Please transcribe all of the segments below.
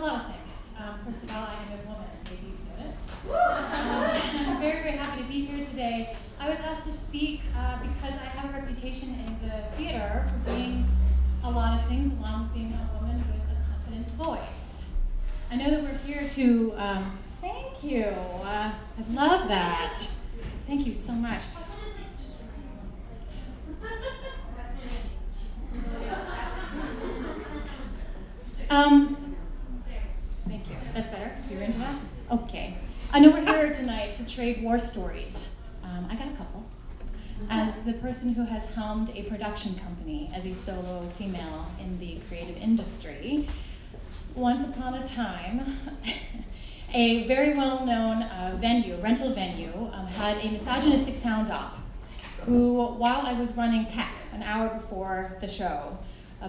a lot of things. First of all, I am a woman, maybe you noticed. I'm very, very happy to be here today. I was asked to speak because I have a reputation in the theater for being a lot of things, along with being a woman with a confident voice. I know that we're here to, thank you. I love that. Thank you so much. Thank you. That's better. You're into that? Okay. I know we're here tonight to trade war stories. I got a couple. As the person who has helmed a production company as a solo female in the creative industry, once upon a time, a very well-known rental venue, had a misogynistic sound op who, while I was running tech an hour before the show,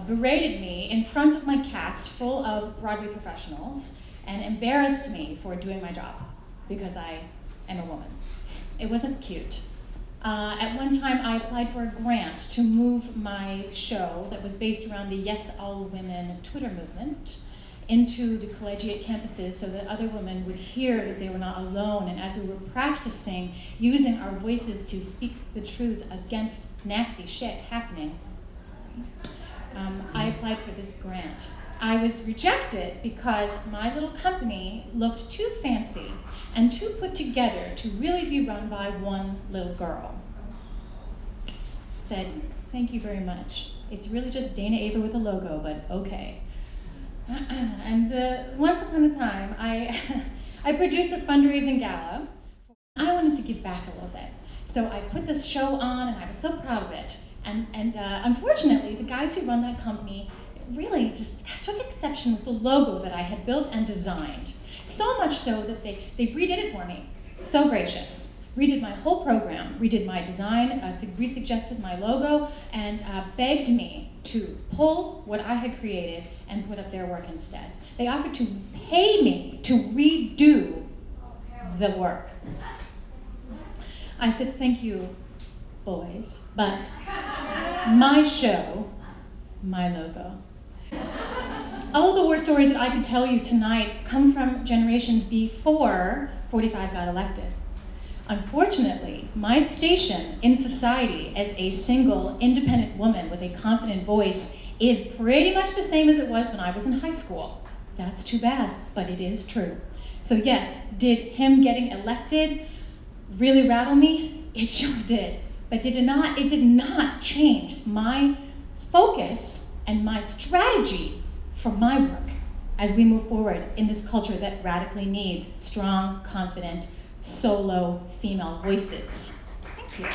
berated me in front of my cast full of Broadway professionals and embarrassed me for doing my job because I am a woman. It wasn't cute. At one time, I applied for a grant to move my show that was based around the Yes All Women Twitter movement into the collegiate campuses so that other women would hear that they were not alone. And as we were practicing using our voices to speak the truths against nasty shit happening, I applied for this grant. I was rejected because my little company looked too fancy and too put together to really be run by one little girl. Said, thank you very much. It's really just Dana Aber with a logo, but okay. And once upon a time, I produced a fundraising gala. I wanted to give back a little bit. So I put this show on and I was so proud of it. And unfortunately, the guys who run that company really just took exception with the logo that I had built and designed. So much so that they redid it for me. So gracious. Redid my whole program, redid my design, resuggested my logo, and begged me to pull what I had created and put up their work instead. They offered to pay me to redo the work. I said, thank you, boys, but my show, my logo. All of the war stories that I could tell you tonight come from generations before 45 got elected. Unfortunately, my station in society as a single, independent woman with a confident voice is pretty much the same as it was when I was in high school. That's too bad, but it is true. So yes, did him getting elected really rattle me? It sure did. But it did not change my focus and my strategy for my work as we move forward in this culture that radically needs strong, confident, solo female voices. Thank you.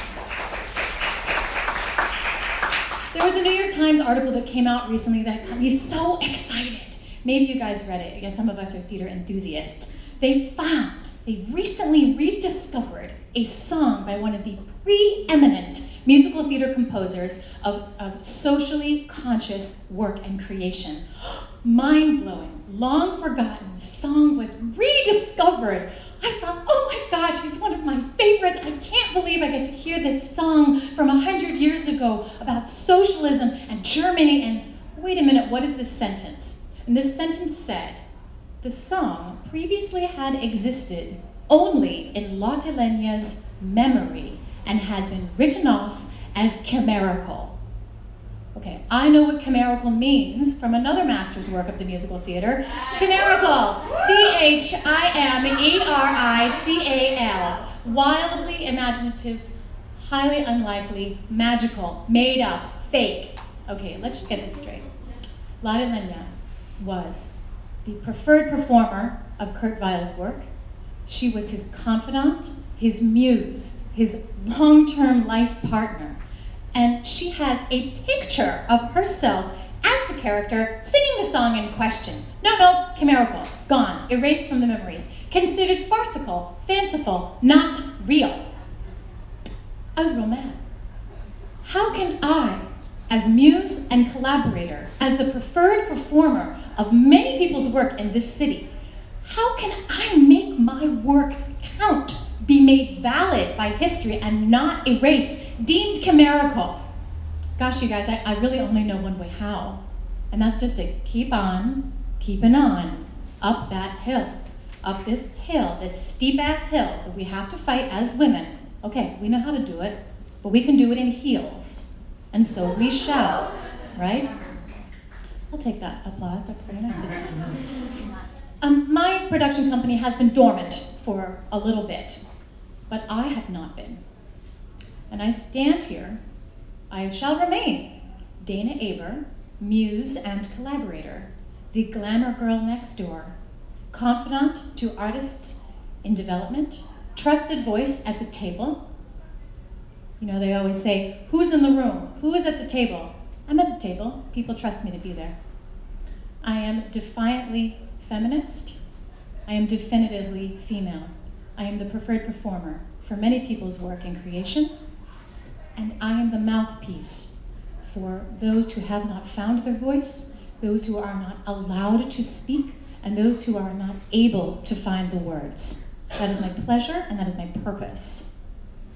There was a New York Times article that came out recently that got me so excited. Maybe you guys read it, because some of us are theater enthusiasts. They recently rediscovered a song by one of the preeminent musical theater composers of socially conscious work and creation. Mind-blowing, long forgotten song was rediscovered. I thought, oh my gosh, he's one of my favorites. I can't believe I get to hear this song from 100 years ago about socialism and Germany. And wait a minute, what is this sentence? And this sentence said, the song previously had existed only in Lotte Lenya's memory and had been written off as chimerical. Okay, I know what chimerical means from another master's work of the musical theater. Chimerical, C-H-I-M-E-R-I-C-A-L. Wildly imaginative, highly unlikely, magical, made up, fake. Okay, let's just get this straight. Lotte Lenya was the preferred performer of Kurt Weill's work. She was his confidant, his muse, his long-term life partner. And she has a picture of herself as the character singing the song in question. No, chimerical, gone, erased from the memories. Considered farcical, fanciful, not real. I was real mad. How can I, as muse and collaborator, as the preferred performer of many people's work in this city, how can I make my work count, be made valid by history and not erased, deemed chimerical? Gosh, you guys, I really only know one way how, and that's just to keep on keeping on. up that hill, up this hill, this steep-ass hill that we have to fight as women. Okay, we know how to do it, but we can do it in heels, and so we shall, right? I'll take that applause, that's very nice of you. My production company has been dormant for a little bit, but I have not been. And I stand here, I shall remain Dana Aber, muse and collaborator, the glamour girl next door, confidant to artists in development, trusted voice at the table. You know, they always say, who's in the room? Who is at the table? I'm at the table. People trust me to be there. I am defiantly feminist. I am definitively female. I am the preferred performer for many people's work in creation, and I am the mouthpiece for those who have not found their voice, those who are not allowed to speak, and those who are not able to find the words. That is my pleasure, and that is my purpose,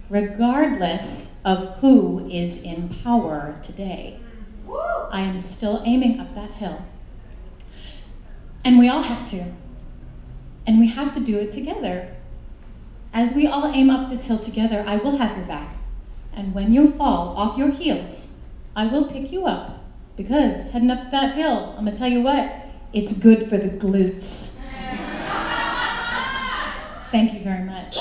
regardless of who is in power today. I am still aiming up that hill. And we all have to. And we have to do it together. As we all aim up this hill together, I will have your back. And when you fall off your heels, I will pick you up. Because heading up that hill, I'm gonna tell you what, it's good for the glutes. Thank you very much.